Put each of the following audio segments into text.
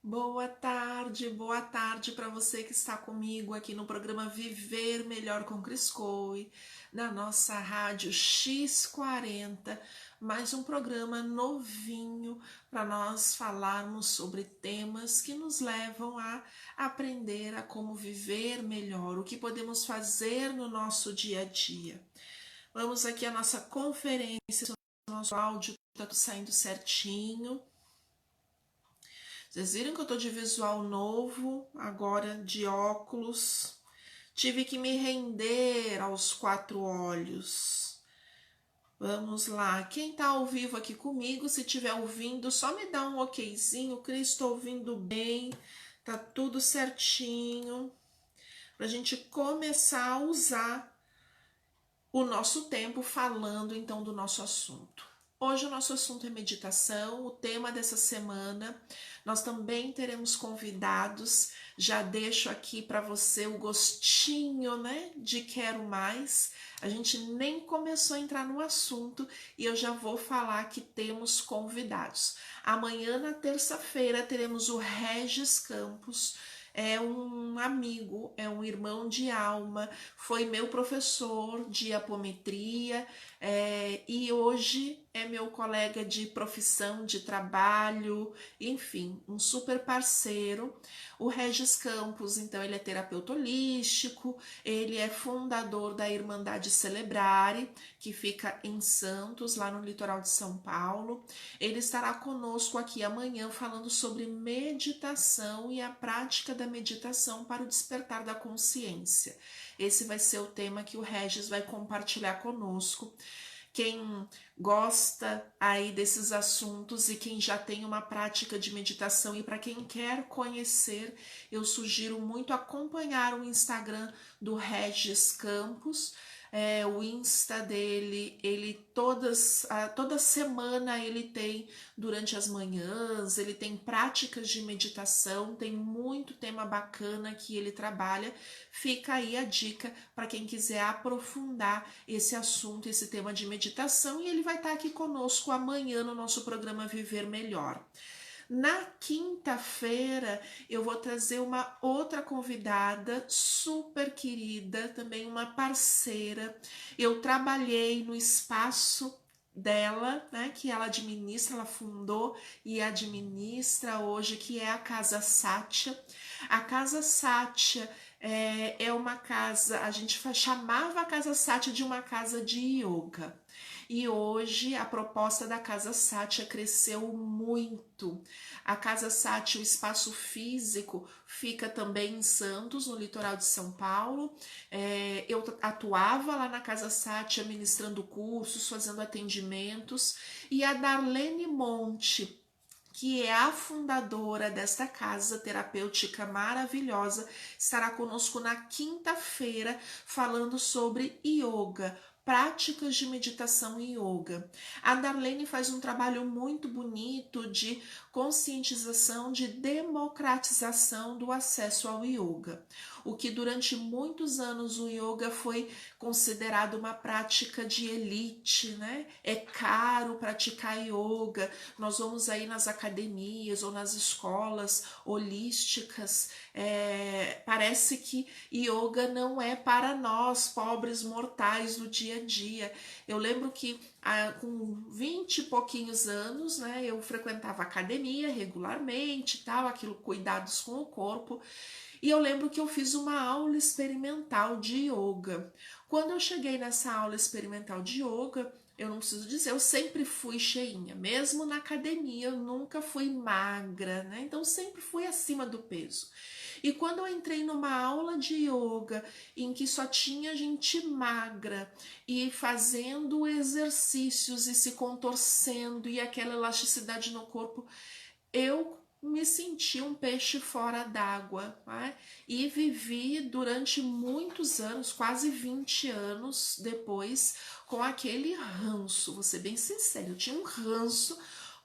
Boa tarde para você que está comigo aqui no programa Viver Melhor com Cris Coe, na nossa rádio X40, mais um programa novinho para nós falarmos sobre temas que nos levam a aprender a como viver melhor, o que podemos fazer no nosso dia a dia. Vamos aqui à nossa conferência, o nosso áudio está tudo saindo certinho. Vocês viram que eu tô de visual novo, agora de óculos. Tive que me render aos quatro olhos. Vamos lá. Quem tá ao vivo aqui comigo, se tiver ouvindo, só me dá um okzinho. Cris, tô ouvindo bem. Tá tudo certinho. Pra gente começar a usar o nosso tempo falando então do nosso assunto. Hoje o nosso assunto é meditação, o tema dessa semana. Nós também teremos convidados. Já deixo aqui para você o gostinho, né, de quero mais. A gente nem começou a entrar no assunto e eu já vou falar que temos convidados. Amanhã, na terça-feira, teremos o Regis Campos. É um amigo, é um irmão de alma, foi meu professor de apometria e hoje é meu colega de profissão, de trabalho, enfim, um super parceiro. O Regis Campos, então, ele é terapeuta holístico, ele é fundador da Irmandade Celebrare, que fica em Santos, lá no litoral de São Paulo. Ele estará conosco aqui amanhã falando sobre meditação e a prática da meditação para o despertar da consciência. Esse vai ser o tema que o Regis vai compartilhar conosco. Quem gosta aí desses assuntos e quem já tem uma prática de meditação e para quem quer conhecer, eu sugiro muito acompanhar o Instagram do Regis Campos. O Insta dele, ele toda semana ele tem durante as manhãs, ele tem práticas de meditação, tem muito tema bacana que ele trabalha. Fica aí a dica para quem quiser aprofundar esse assunto, esse tema de meditação, e ele vai estar aqui conosco amanhã no nosso programa Viver Melhor. Na quinta-feira eu vou trazer uma outra convidada super querida, também uma parceira. Eu trabalhei no espaço dela, né, que ela administra, ela fundou e administra hoje, que é a Casa Sátia. A Casa Sátia é uma casa, a gente chamava a Casa Sátia de uma casa de yoga. E hoje a proposta da Casa Sátia cresceu muito. A Casa Sátia, o espaço físico, fica também em Santos, no litoral de São Paulo. Eu atuava lá na Casa Sátia, ministrando cursos, fazendo atendimentos. E a Darlene Monte, que é a fundadora desta casa terapêutica maravilhosa, estará conosco na quinta-feira falando sobre yoga, práticas de meditação e yoga. A Darlene faz um trabalho muito bonito de conscientização, de democratização do acesso ao yoga. O que durante muitos anos o yoga foi considerado uma prática de elite, né? É caro praticar yoga. Nós vamos aí nas academias ou nas escolas holísticas, parece que yoga não é para nós, pobres mortais do dia a dia. Eu lembro que com 20 e pouquinhos anos, né, eu frequentava academia regularmente, tal, aquilo, cuidados com o corpo, e eu lembro que eu fiz uma aula experimental de yoga. Quando eu cheguei nessa aula experimental de yoga, eu não preciso dizer, eu sempre fui cheinha, mesmo na academia eu nunca fui magra, né? Então sempre fui acima do peso. E quando eu entrei numa aula de yoga em que só tinha gente magra e fazendo exercícios e se contorcendo e aquela elasticidade no corpo, eu me senti um peixe fora d'água, né? E vivi durante muitos anos, quase 20 anos depois, com aquele ranço, vou ser bem sincera, eu tinha um ranço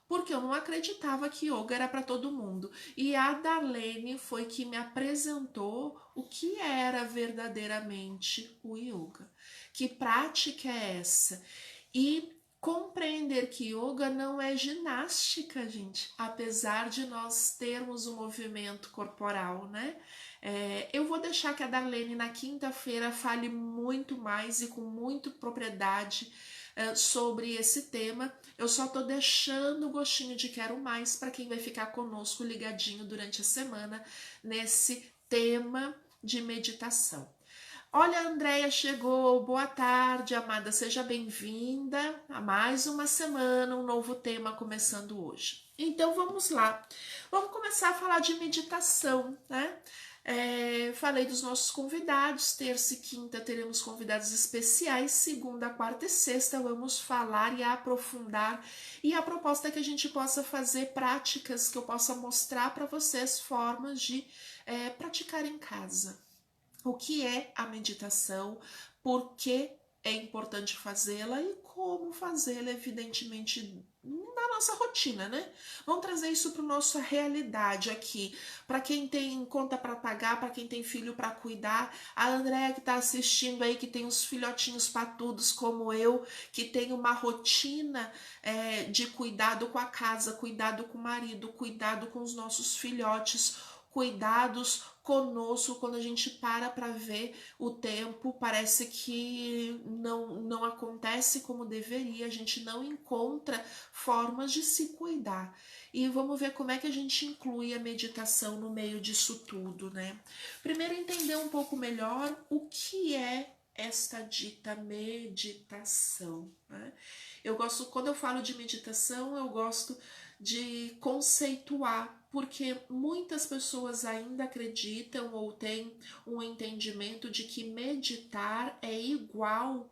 porque eu não acreditava que yoga era para todo mundo. E a Darlene foi que me apresentou o que era verdadeiramente o yoga. Que prática é essa? E Compreender que yoga não é ginástica, gente, apesar de nós termos um movimento corporal, né? Eu vou deixar que a Darlene na quinta-feira fale muito mais e com muita propriedade sobre esse tema. Eu só tô deixando o gostinho de quero mais para quem vai ficar conosco ligadinho durante a semana nesse tema de meditação. Olha, a Andréia chegou. Boa tarde, amada. Seja bem-vinda a mais uma semana, um novo tema começando hoje. Então vamos lá. Vamos começar a falar de meditação, né? Falei dos nossos convidados. Terça e quinta teremos convidados especiais. Segunda, quarta e sexta vamos falar e aprofundar. E a proposta é que a gente possa fazer práticas, que eu possa mostrar para vocês formas de praticar em casa. O que é a meditação, por que é importante fazê-la e como fazê-la, evidentemente, na nossa rotina, né? Vamos trazer isso para a nossa realidade aqui. Para quem tem conta para pagar, para quem tem filho para cuidar, a Andréia que está assistindo aí, que tem os filhotinhos patudos como eu, que tem uma rotina de cuidado com a casa, cuidado com o marido, cuidado com os nossos filhotes, cuidados conosco. Quando a gente para ver o tempo, parece que não acontece como deveria, a gente não encontra formas de se cuidar. E vamos ver como é que a gente inclui a meditação no meio disso tudo, né? Primeiro, entender um pouco melhor o que é esta dita meditação, né? Quando eu falo de meditação, eu gosto de conceituar, porque muitas pessoas ainda acreditam ou têm um entendimento de que meditar é igual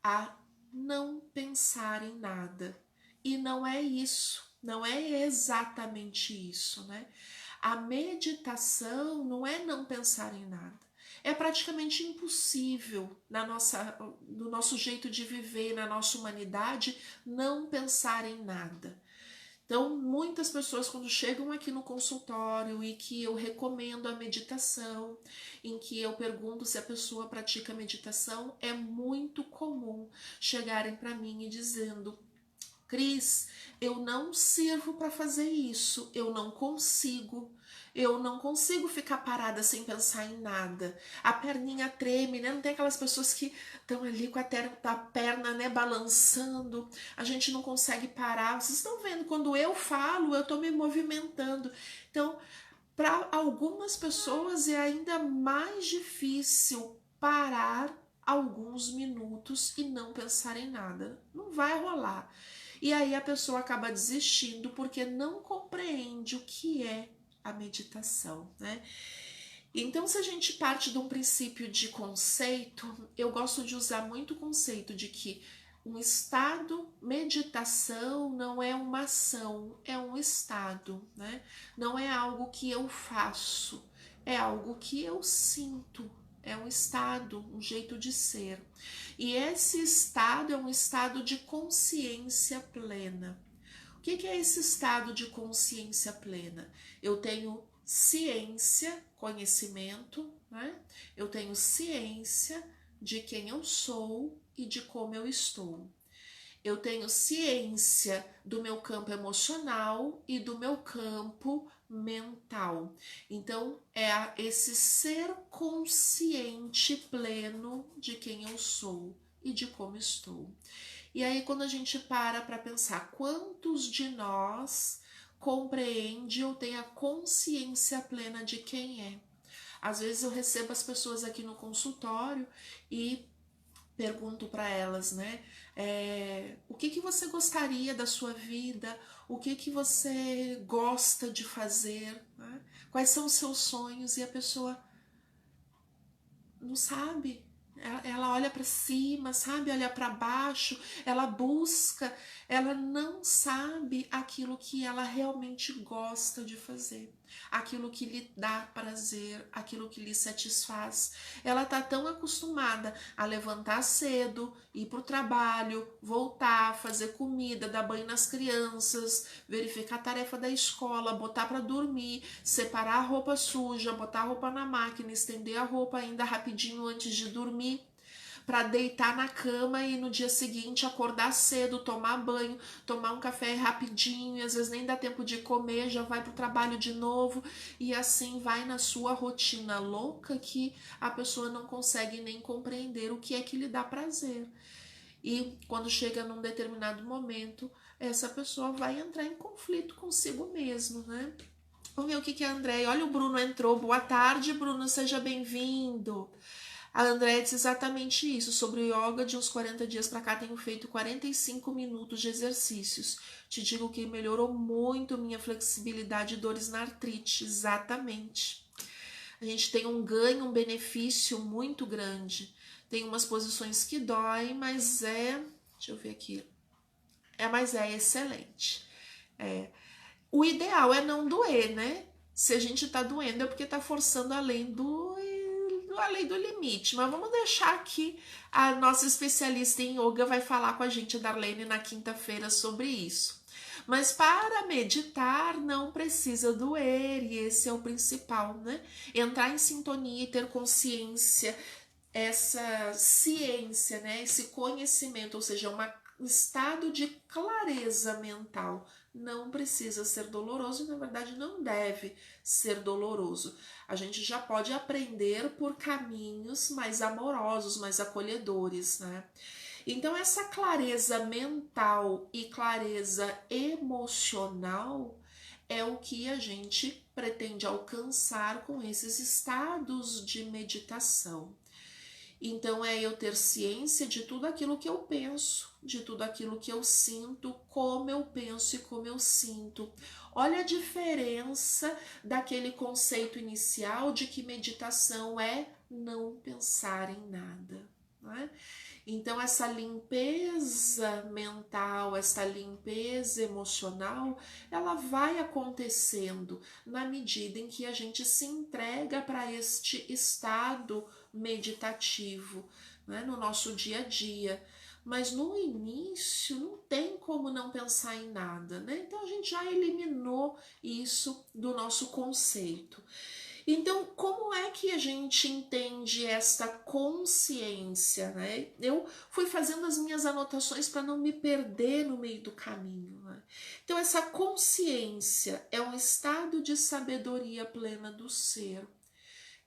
a não pensar em nada. E não é isso, não é exatamente isso, né? A meditação não é não pensar em nada. É praticamente impossível no nosso jeito de viver, na nossa humanidade, não pensar em nada. Então, muitas pessoas, quando chegam aqui no consultório e que eu recomendo a meditação, em que eu pergunto se a pessoa pratica meditação, é muito comum chegarem para mim e dizendo: Cris, eu não sirvo para fazer isso, eu não consigo ficar parada sem pensar em nada. A perninha treme, né? Não tem aquelas pessoas que estão ali com a perna, né, balançando, a gente não consegue parar. Vocês estão vendo, quando eu falo, eu estou me movimentando. Então, para algumas pessoas é ainda mais difícil parar alguns minutos e não pensar em nada. Não vai rolar. E aí a pessoa acaba desistindo porque não compreende o que é a meditação, né? Então, se a gente parte de um princípio de conceito, eu gosto de usar muito o conceito de que um estado, meditação não é uma ação, é um estado, né? Não é algo que eu faço, é algo que eu sinto, é um estado, um jeito de ser. E esse estado é um estado de consciência plena. O que é esse estado de consciência plena? Eu tenho ciência, conhecimento, né? Eu tenho ciência de quem eu sou e de como eu estou. Eu tenho ciência do meu campo emocional e do meu campo mental. Então, é esse ser consciente pleno de quem eu sou e de como estou. E aí, quando a gente para pensar, quantos de nós compreende ou tem a consciência plena de quem é? Às vezes eu recebo as pessoas aqui no consultório e pergunto para elas, né? O que você gostaria da sua vida? O que você gosta de fazer? Né? Quais são os seus sonhos? E a pessoa não sabe. Ela olha para cima, sabe? Olha para baixo, ela busca, ela não sabe aquilo que ela realmente gosta de fazer, aquilo que lhe dá prazer, aquilo que lhe satisfaz. Ela tá tão acostumada a levantar cedo, ir pro trabalho, voltar, fazer comida, dar banho nas crianças, verificar a tarefa da escola, botar para dormir, separar a roupa suja, botar a roupa na máquina, estender a roupa ainda rapidinho antes de dormir, para deitar na cama e no dia seguinte acordar cedo, tomar banho, tomar um café rapidinho, e às vezes nem dá tempo de comer, já vai pro trabalho de novo, e assim vai na sua rotina louca que a pessoa não consegue nem compreender o que é que lhe dá prazer. E quando chega num determinado momento, essa pessoa vai entrar em conflito consigo mesmo, né? Vamos ver o que é a Andréia. Olha, o Bruno entrou. Boa tarde, Bruno, seja bem-vindo. A Andréia disse exatamente isso. Sobre o yoga, de uns 40 dias para cá, tenho feito 45 minutos de exercícios. Te digo que melhorou muito minha flexibilidade e dores na artrite. Exatamente. A gente tem um ganho, um benefício muito grande. Tem umas posições que doem, mas deixa eu ver aqui. Mas é excelente. O ideal é não doer, né? Se a gente tá doendo é porque tá forçando além do limite. Mas vamos deixar aqui, a nossa especialista em yoga vai falar com a gente, a Darlene, na quinta-feira sobre isso. Mas para meditar não precisa doer, e esse é o principal, né? Entrar em sintonia e ter consciência, essa ciência, né? Esse conhecimento, ou seja, um estado de clareza mental. Não precisa ser doloroso e, na verdade, não deve ser doloroso. A gente já pode aprender por caminhos mais amorosos, mais acolhedores, né? Então, essa clareza mental e clareza emocional é o que a gente pretende alcançar com esses estados de meditação. Então, é eu ter ciência de tudo aquilo que eu penso, de tudo aquilo que eu sinto, como eu penso e como eu sinto. Olha a diferença daquele conceito inicial de que meditação é não pensar em nada, não é? Então, essa limpeza mental, essa limpeza emocional, ela vai acontecendo na medida em que a gente se entrega para este estado meditativo, né, no nosso dia a dia. Mas no início não tem como não pensar em nada, né? Então a gente já eliminou isso do nosso conceito. Então, como é que a gente entende esta consciência, né? Eu fui fazendo as minhas anotações para não me perder no meio do caminho, né? Então, essa consciência é um estado de sabedoria plena do ser.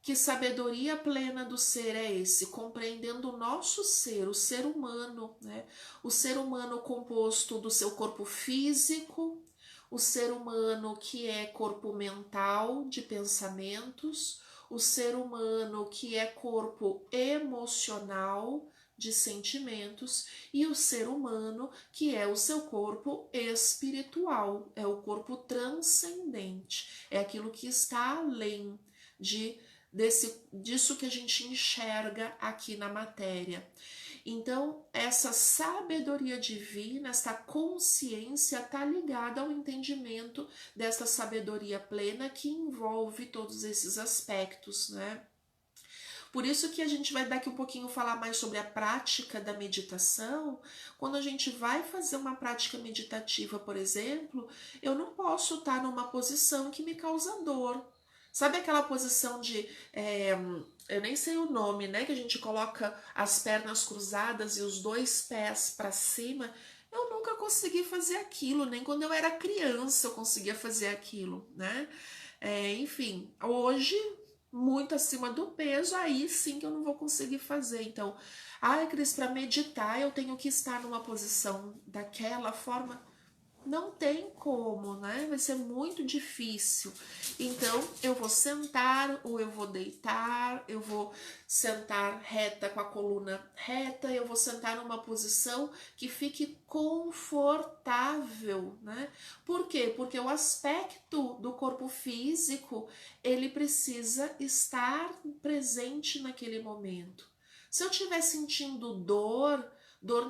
Que sabedoria plena do ser é esse? Compreendendo o nosso ser, o ser humano, né? O ser humano composto do seu corpo físico, o ser humano que é corpo mental, de pensamentos, o ser humano que é corpo emocional, de sentimentos, e o ser humano que é o seu corpo espiritual, é o corpo transcendente, é aquilo que está além disso que a gente enxerga aqui na matéria. Então, essa sabedoria divina, essa consciência está ligada ao entendimento dessa sabedoria plena que envolve todos esses aspectos, né? Por isso que a gente vai daqui um pouquinho falar mais sobre a prática da meditação. Quando a gente vai fazer uma prática meditativa, por exemplo, eu não posso estar numa posição que me causa dor. Sabe aquela posição de, eu nem sei o nome, né? Que a gente coloca as pernas cruzadas e os dois pés para cima. Eu nunca consegui fazer aquilo, nem quando eu era criança eu conseguia fazer aquilo, né? Enfim, hoje, muito acima do peso, aí sim que eu não vou conseguir fazer. Então, Cris, para meditar eu tenho que estar numa posição daquela forma. Não tem como, né? Vai ser muito difícil. Então, eu vou sentar ou eu vou deitar, eu vou sentar reta com a coluna reta, eu vou sentar numa posição que fique confortável, né? Por quê? Porque o aspecto do corpo físico, ele precisa estar presente naquele momento. Se eu estiver sentindo dor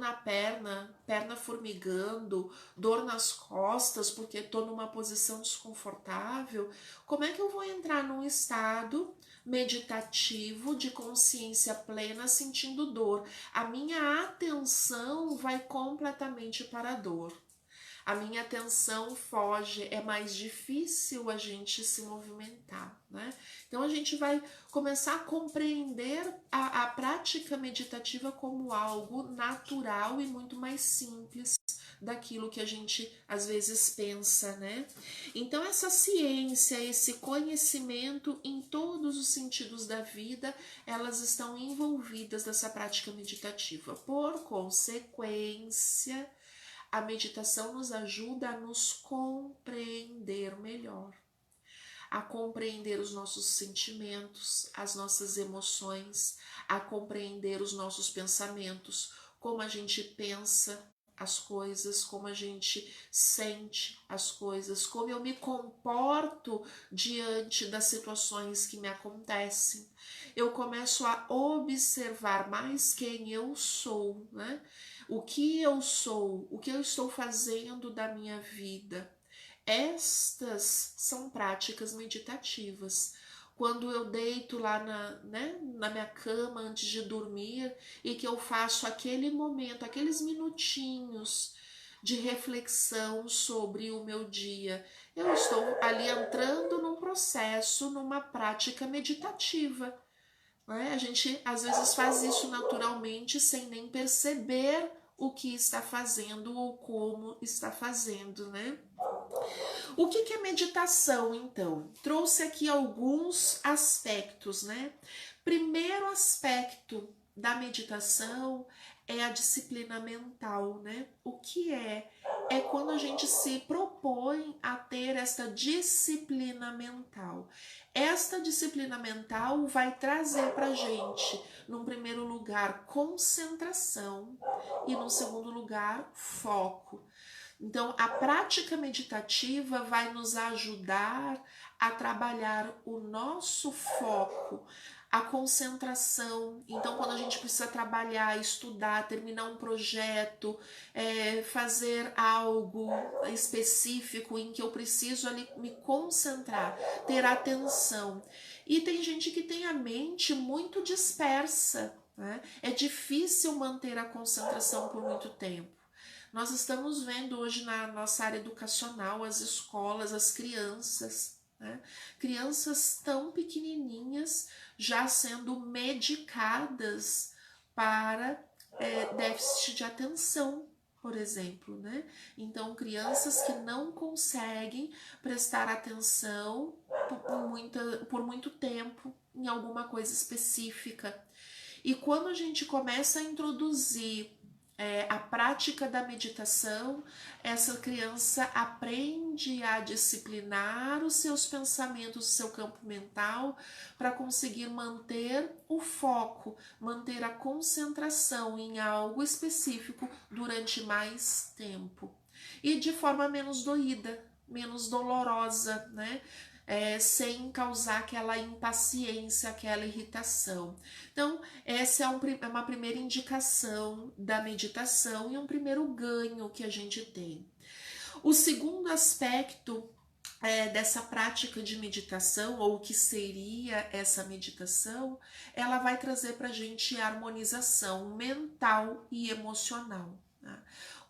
na perna, perna formigando, dor nas costas porque estou numa posição desconfortável, como é que eu vou entrar num estado meditativo de consciência plena sentindo dor? A minha atenção vai completamente para a dor. a minha atenção foge, é mais difícil a gente se movimentar, né? Então a gente vai começar a compreender a prática meditativa como algo natural e muito mais simples daquilo que a gente às vezes pensa, né? Então essa ciência, esse conhecimento em todos os sentidos da vida, elas estão envolvidas nessa prática meditativa. Por consequência, a meditação nos ajuda a nos compreender melhor, a compreender os nossos sentimentos, as nossas emoções, a compreender os nossos pensamentos, como a gente pensa as coisas, como a gente sente as coisas, como eu me comporto diante das situações que me acontecem. Eu começo a observar mais quem eu sou, né? O que eu sou, o que eu estou fazendo da minha vida. Estas são práticas meditativas. Quando eu deito lá na minha cama antes de dormir e que eu faço aquele momento, aqueles minutinhos de reflexão sobre o meu dia, eu estou ali entrando num processo, numa prática meditativa. Né? A gente às vezes faz isso naturalmente sem nem perceber o que está fazendo ou como está fazendo, né? O que é meditação, então? Trouxe aqui alguns aspectos, né? Primeiro aspecto da meditação é a disciplina mental, né? O que é? É quando a gente se propõe a ter esta disciplina mental. Esta disciplina mental vai trazer pra gente, num primeiro lugar, concentração e, num segundo lugar, foco. Então, a prática meditativa vai nos ajudar a trabalhar o nosso foco, a concentração. Então, quando a gente precisa trabalhar, estudar, terminar um projeto, fazer algo específico em que eu preciso ali me concentrar, ter atenção. E tem gente que tem a mente muito dispersa, né? É difícil manter a concentração por muito tempo. Nós estamos vendo hoje na nossa área educacional, as escolas, as crianças, né? Crianças tão pequenininhas já sendo medicadas para déficit de atenção, por exemplo, né? Então, crianças que não conseguem prestar atenção por muito tempo em alguma coisa específica. E quando a gente começa a introduzir a prática da meditação, essa criança aprende a disciplinar os seus pensamentos, o seu campo mental, para conseguir manter o foco, manter a concentração em algo específico durante mais tempo. E de forma menos doída, menos dolorosa, né? Sem causar aquela impaciência, aquela irritação. Então, essa é uma primeira indicação da meditação e um primeiro ganho que a gente tem. O segundo aspecto dessa prática de meditação, ou o que seria essa meditação, ela vai trazer para a gente harmonização mental e emocional. Né?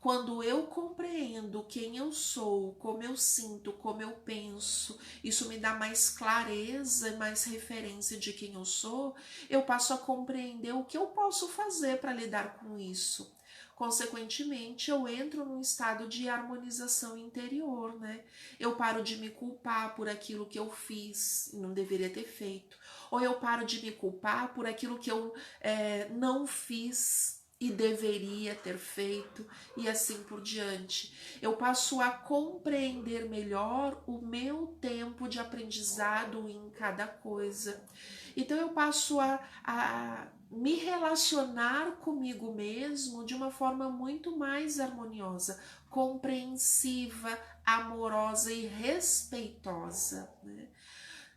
Quando eu compreendo quem eu sou, como eu sinto, como eu penso, isso me dá mais clareza e mais referência de quem eu sou, eu passo a compreender o que eu posso fazer para lidar com isso. Consequentemente, eu entro num estado de harmonização interior, né? Eu paro de me culpar por aquilo que eu fiz e não deveria ter feito. Ou eu paro de me culpar por aquilo que eu não fiz e deveria ter feito, e assim por diante. Eu passo a compreender melhor o meu tempo de aprendizado em cada coisa. Então eu passo a me relacionar comigo mesmo de uma forma muito mais harmoniosa, compreensiva, amorosa e respeitosa, né?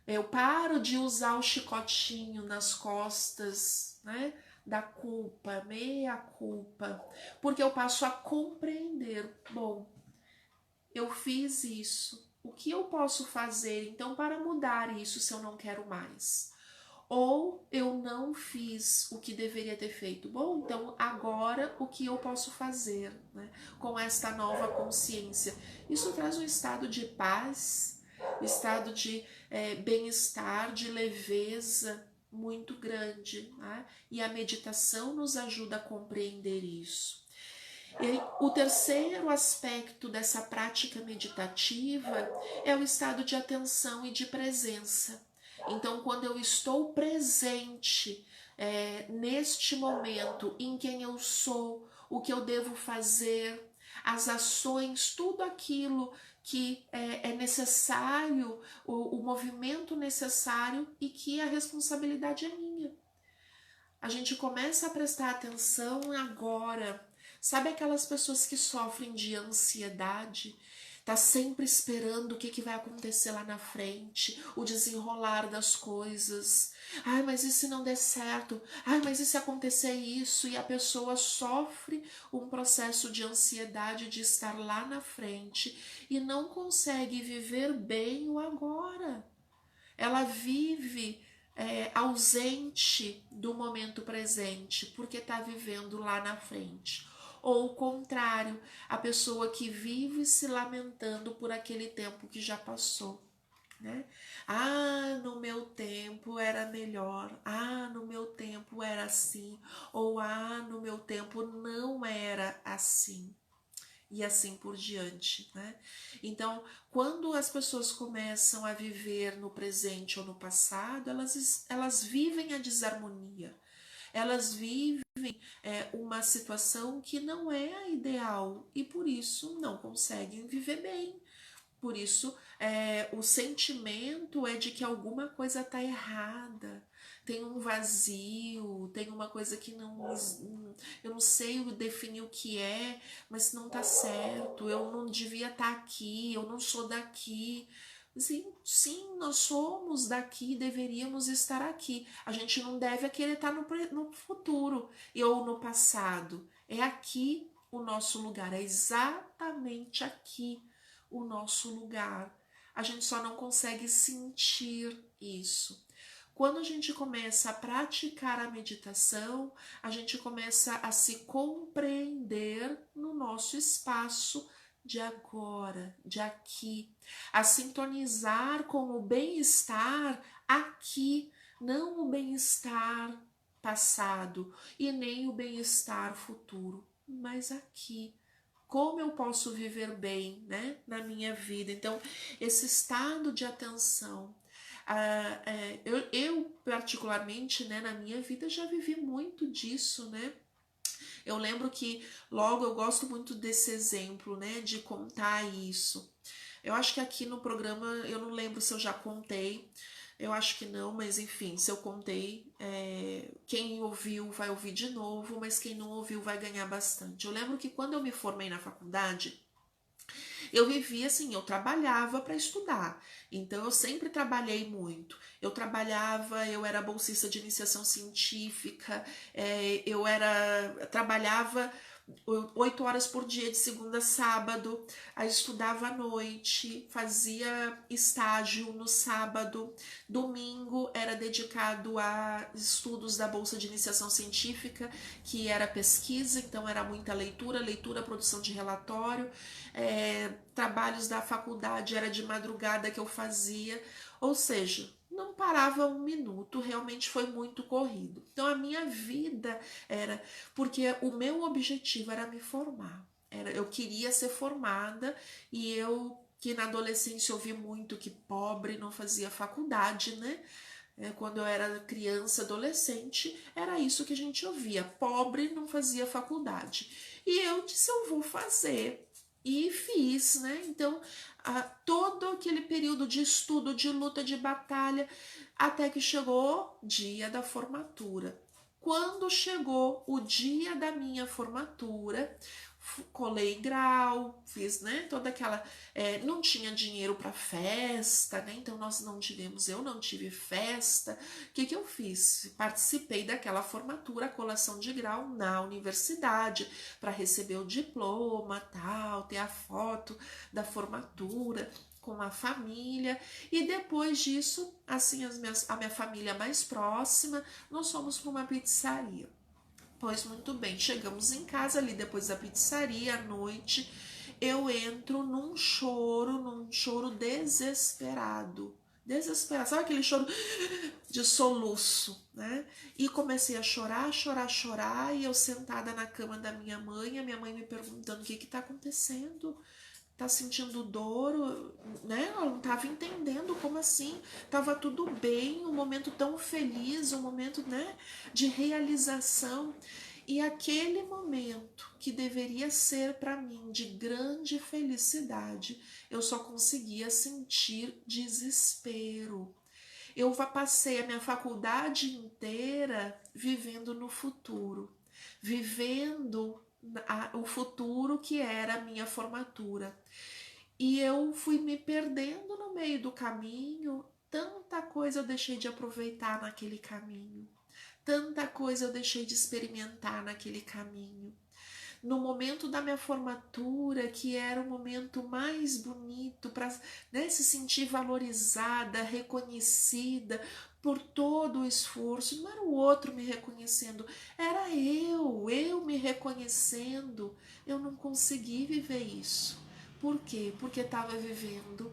Eu paro de usar o chicotinho nas costas, né? Da culpa, meia culpa, porque eu passo a compreender, bom, eu fiz isso, o que eu posso fazer então para mudar isso se eu não quero mais? ou eu não fiz o que deveria ter feito. Bom, então agora o que eu posso fazer, né, com esta nova consciência? Isso traz um estado de paz, um estado de bem-estar, de leveza muito grande, né? E a meditação nos ajuda a compreender isso. E o terceiro aspecto dessa prática meditativa é o estado de atenção e de presença. Então, quando eu estou presente neste momento, em quem eu sou, o que eu devo fazer, as ações, tudo aquilo que é necessário, o movimento necessário e que a responsabilidade é minha. A gente começa a prestar atenção agora. Sabe aquelas pessoas que sofrem de ansiedade? Tá sempre esperando o que vai acontecer lá na frente, o desenrolar das coisas. Ai, mas e se não der certo? Ai, mas e se acontecer isso? E a pessoa sofre um processo de ansiedade de estar lá na frente e não consegue viver bem o agora. Ela vive ausente do momento presente, porque está vivendo lá na frente. Ou o contrário, a pessoa que vive se lamentando por aquele tempo que já passou. Né? Ah, no meu tempo era melhor. Ah, no meu tempo era assim. Ou ah, no meu tempo não era assim. E assim por diante, né? Então, quando as pessoas começam a viver no presente ou no passado, elas vivem a desarmonia, elas vivem uma situação que não é a ideal e por isso não conseguem viver bem. Por isso, o sentimento é de que alguma coisa está errada, tem um vazio, tem uma coisa que eu não sei definir o que é, mas não está certo, eu não devia estar aqui, eu não sou daqui. Sim, nós somos daqui, deveríamos estar aqui. A gente não deve querer estar no futuro ou no passado. É aqui o nosso lugar, é exatamente aqui o nosso lugar. A gente só não consegue sentir isso. Quando a gente começa a praticar a meditação, a gente começa a se compreender no nosso espaço de agora, de aqui, a sintonizar com o bem-estar aqui, não o bem-estar passado e nem o bem-estar futuro, mas aqui. Como eu posso viver bem, né, na minha vida? Então, esse estado de atenção, eu particularmente, né, na minha vida já vivi muito disso, né? Eu lembro que logo eu gosto muito desse exemplo, né, de contar isso. Eu acho que aqui no programa, eu não lembro se eu já contei, eu acho que não, mas enfim, se eu contei, quem ouviu vai ouvir de novo, mas quem não ouviu vai ganhar bastante. Eu lembro que quando eu me formei na faculdade, eu vivia assim, eu trabalhava para estudar, então eu sempre trabalhei muito. Eu trabalhava, eu era bolsista de iniciação científica, trabalhava 8 horas por dia, de segunda a sábado, aí estudava à noite, fazia estágio no sábado, domingo era dedicado a estudos da Bolsa de Iniciação Científica, que era pesquisa, então era muita leitura, produção de relatório, trabalhos da faculdade era de madrugada que eu fazia, ou seja, não parava um minuto, realmente foi muito corrido. Então a minha vida era, porque o meu objetivo era me formar, eu queria ser formada e eu que na adolescência ouvi muito que pobre não fazia faculdade, né? Quando eu era criança, adolescente, era isso que a gente ouvia, pobre não fazia faculdade. E eu disse, eu vou fazer. E fiz, né? Então, todo aquele período de estudo, de luta, de batalha, até que chegou o dia da formatura. Quando chegou o dia da minha formatura, colei grau, fiz, né, toda aquela, não tinha dinheiro para festa, né, então eu não tive festa. O que eu fiz? Participei daquela formatura, colação de grau na universidade, para receber o diploma, tal, ter a foto da formatura. com a família, e depois disso, assim, a minha família mais próxima, nós fomos para uma pizzaria. Pois muito bem, chegamos em casa ali depois da pizzaria à noite, eu entro num choro desesperado. Desesperado, sabe aquele choro de soluço, né? E comecei a chorar, chorar, chorar, e eu sentada na cama da minha mãe, a minha mãe me perguntando o que tá acontecendo, tá sentindo dor, né? Ela não tava entendendo como assim, tava tudo bem, um momento tão feliz, um momento, né, de realização. E aquele momento que deveria ser para mim de grande felicidade, eu só conseguia sentir desespero. Eu passei a minha faculdade inteira vivendo no futuro, vivendo o futuro que era a minha formatura. E eu fui me perdendo no meio do caminho, tanta coisa eu deixei de aproveitar naquele caminho, tanta coisa eu deixei de experimentar naquele caminho. No momento da minha formatura, que era o momento mais bonito para, né, se sentir valorizada, reconhecida por todo o esforço, não era o outro me reconhecendo, era eu me reconhecendo. Eu não consegui viver isso. Por quê? Porque estava vivendo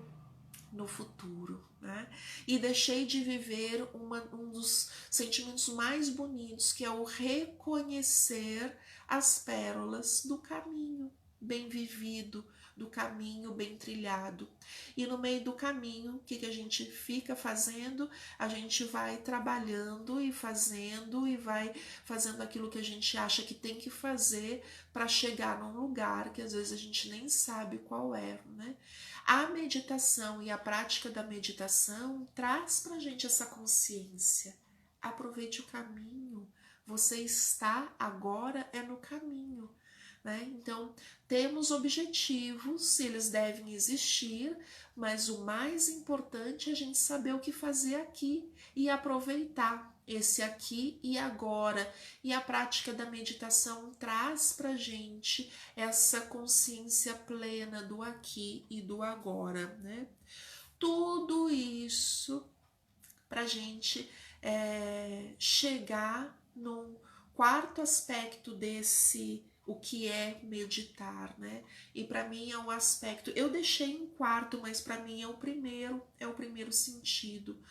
no futuro, né? E deixei de viver um dos sentimentos mais bonitos, que é o reconhecer as pérolas do caminho bem vivido, do caminho bem trilhado. E no meio do caminho, o que a gente fica fazendo? A gente vai trabalhando e vai fazendo aquilo que a gente acha que tem que fazer para chegar num lugar que às vezes a gente nem sabe qual é, né? A meditação e a prática da meditação traz para a gente essa consciência. Aproveite o caminho. Você está agora no caminho. Né? Então, temos objetivos, eles devem existir, mas o mais importante é a gente saber o que fazer aqui e aproveitar esse aqui e agora. E a prática da meditação traz para a gente essa consciência plena do aqui e do agora. Né? Tudo isso para a gente chegar no quarto aspecto desse o que é meditar, né? E para mim é um aspecto, eu deixei em quarto, mas para mim é o primeiro sentido,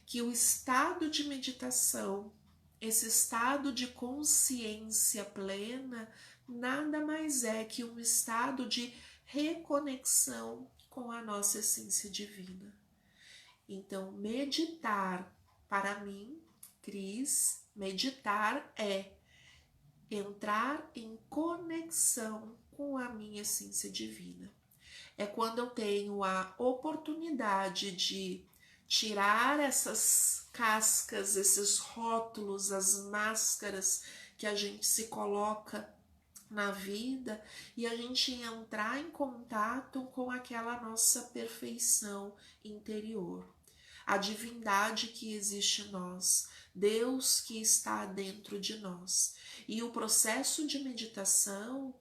que o estado de meditação, esse estado de consciência plena, nada mais é que um estado de reconexão com a nossa essência divina. Então, meditar, para mim, Cris, meditar é entrar em conexão com a minha essência divina. É quando eu tenho a oportunidade de tirar essas cascas, esses rótulos, as máscaras que a gente se coloca na vida e a gente entrar em contato com aquela nossa perfeição interior. A divindade que existe em nós, Deus que está dentro de nós. E o processo de meditação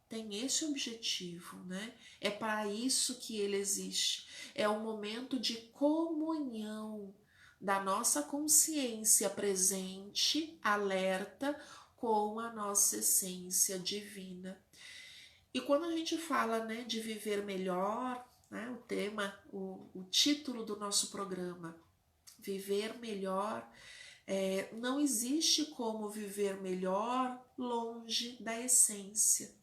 tem esse objetivo, né? É para isso que ele existe. É um momento de comunhão da nossa consciência presente, alerta, com a nossa essência divina. E quando a gente fala, né, de viver melhor, né, o tema, o título do nosso programa, viver melhor, não existe como viver melhor longe da essência.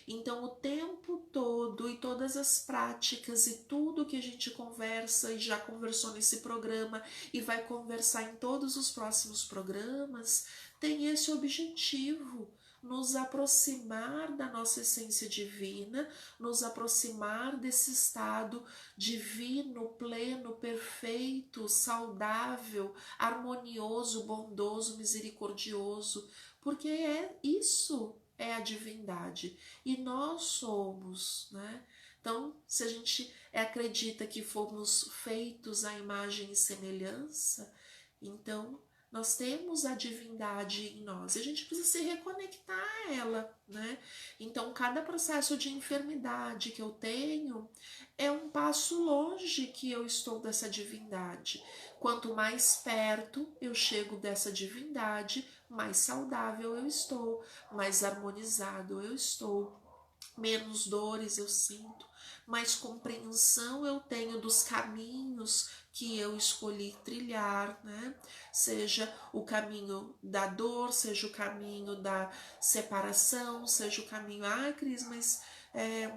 Então, o tempo todo e todas as práticas e tudo que a gente conversa e já conversou nesse programa e vai conversar em todos os próximos programas, tem esse objetivo, nos aproximar da nossa essência divina, nos aproximar desse estado divino, pleno, perfeito, saudável, harmonioso, bondoso, misericordioso, porque isso é a divindade e nós somos, né? Então, se a gente acredita que fomos feitos à imagem e semelhança, então Nós temos a divindade em nós e a gente precisa se reconectar a ela, né? Então, cada processo de enfermidade que eu tenho é um passo longe que eu estou dessa divindade. Quanto mais perto eu chego dessa divindade, mais saudável eu estou, mais harmonizado eu estou, menos dores eu sinto, mais compreensão eu tenho dos caminhos que eu escolhi trilhar, né? Seja o caminho da dor, seja o caminho da separação, seja o caminho, Cris, mas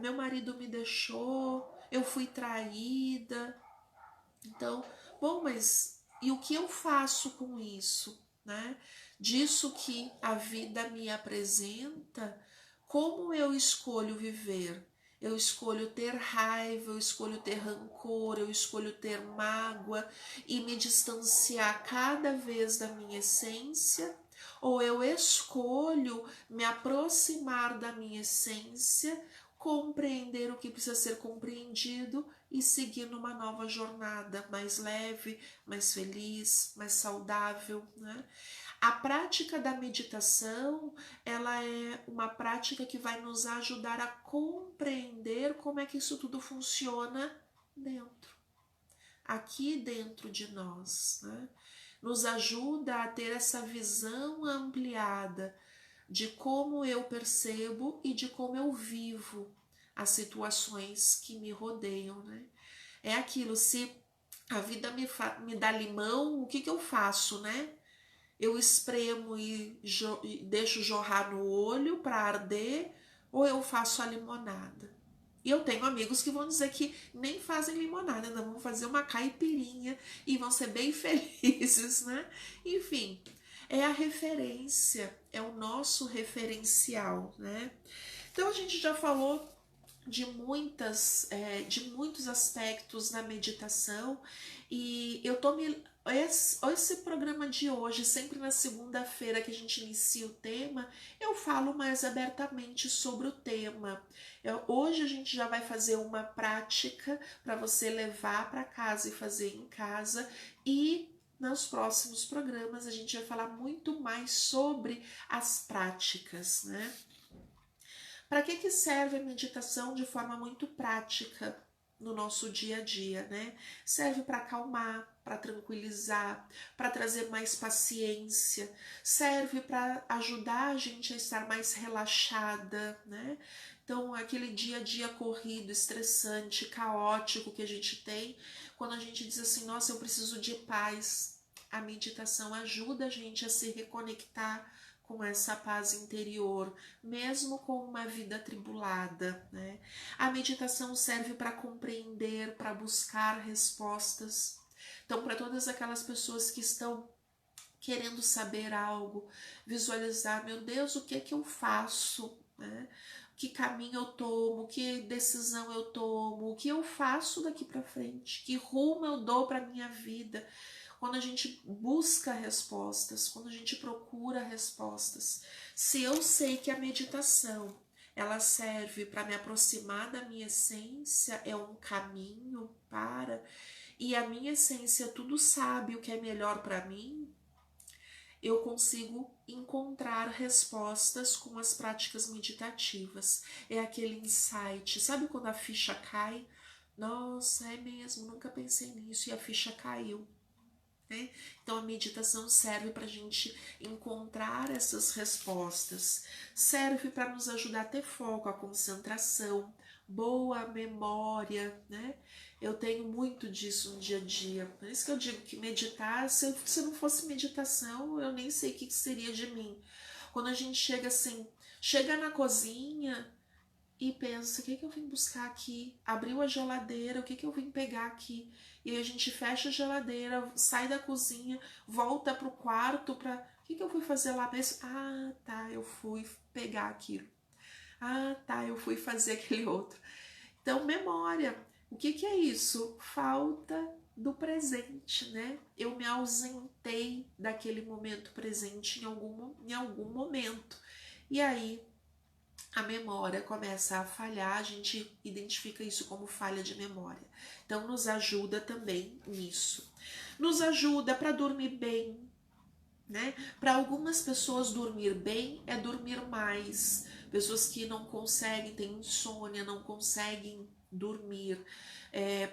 meu marido me deixou, eu fui traída. Então, bom, mas e o que eu faço com isso, né? Disso que a vida me apresenta, como eu escolho viver? Eu escolho ter raiva, eu escolho ter rancor, eu escolho ter mágoa e me distanciar cada vez da minha essência, ou eu escolho me aproximar da minha essência, compreender o que precisa ser compreendido e seguir numa nova jornada mais leve, mais feliz, mais saudável, né? A prática da meditação, ela é uma prática que vai nos ajudar a compreender como é que isso tudo funciona dentro, aqui dentro de nós, né? Nos ajuda a ter essa visão ampliada de como eu percebo e de como eu vivo as situações que me rodeiam, né? É aquilo, se a vida me dá limão, o que eu faço, né? Eu espremo e deixo jorrar no olho para arder, ou eu faço a limonada? E eu tenho amigos que vão dizer que nem fazem limonada, não vão fazer uma caipirinha e vão ser bem felizes, né? Enfim, é a referência, é o nosso referencial, né? Então a gente já falou de muitos aspectos na meditação e eu tô me esse programa de hoje, sempre na segunda-feira que a gente inicia o tema, eu falo mais abertamente sobre o tema. Hoje a gente já vai fazer uma prática para você levar para casa e fazer em casa, e nos próximos programas a gente vai falar muito mais sobre as práticas, né? Para que serve a meditação de forma muito prática no nosso dia a dia, né? Serve para acalmar, para tranquilizar, para trazer mais paciência, serve para ajudar a gente a estar mais relaxada, né? Então, aquele dia a dia corrido, estressante, caótico que a gente tem, quando a gente diz assim, nossa, eu preciso de paz, a meditação ajuda a gente a se reconectar com essa paz interior, mesmo com uma vida atribulada, né? A meditação serve para compreender, para buscar respostas. Então, para todas aquelas pessoas que estão querendo saber algo, visualizar, meu Deus, o que é que eu faço, né? Que caminho eu tomo, que decisão eu tomo, o que eu faço daqui para frente, que rumo eu dou para minha vida. Quando a gente busca respostas, quando a gente procura respostas, se eu sei que a meditação ela serve para me aproximar da minha essência, é um caminho para, e a minha essência tudo sabe o que é melhor para mim, eu consigo encontrar respostas com as práticas meditativas. É aquele insight, sabe quando a ficha cai? Nossa, é mesmo, nunca pensei nisso, e a ficha caiu. Né? Então a meditação serve para a gente encontrar essas respostas, serve para nos ajudar a ter foco, a concentração, boa memória, né? Eu tenho muito disso no dia a dia, por isso que eu digo que meditar, se não fosse meditação, eu nem sei o que seria de mim. Quando a gente chega assim, chega na cozinha e pensa, o que eu vim buscar aqui? Abriu a geladeira, o que eu vim pegar aqui? E aí a gente fecha a geladeira, sai da cozinha, volta pro quarto para, o que eu fui fazer lá? Penso, tá, eu fui pegar aquilo. Tá, eu fui fazer aquele outro. Então, memória. O que é isso? Falta do presente, né? Eu me ausentei daquele momento presente em algum momento. E aí a memória começa a falhar, a gente identifica isso como falha de memória. Então, nos ajuda também nisso. Nos ajuda para dormir bem, né? Para algumas pessoas dormir bem é dormir mais. Pessoas que não conseguem, têm insônia, não conseguem dormir.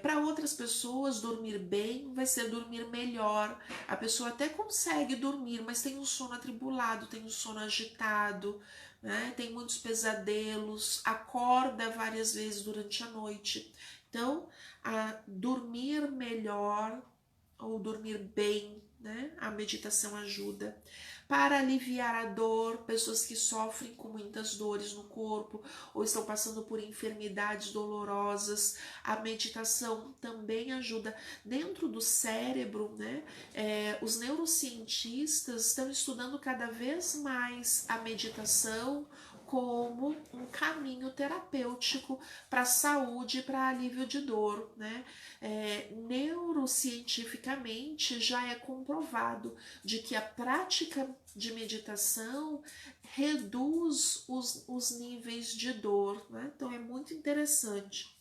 Para outras pessoas, dormir bem vai ser dormir melhor. A pessoa até consegue dormir, mas tem um sono atribulado, tem um sono agitado, né? Tem muitos pesadelos, acorda várias vezes durante a noite. Então, dormir melhor ou dormir bem, né? A meditação ajuda. Para aliviar a dor, pessoas que sofrem com muitas dores no corpo ou estão passando por enfermidades dolorosas, a meditação também ajuda. Dentro do cérebro, né? Os neurocientistas estão estudando cada vez mais a meditação como um caminho terapêutico para a saúde e para alívio de dor, né? Neurocientificamente já é comprovado de que a prática de meditação reduz os níveis de dor, né? Então é muito interessante.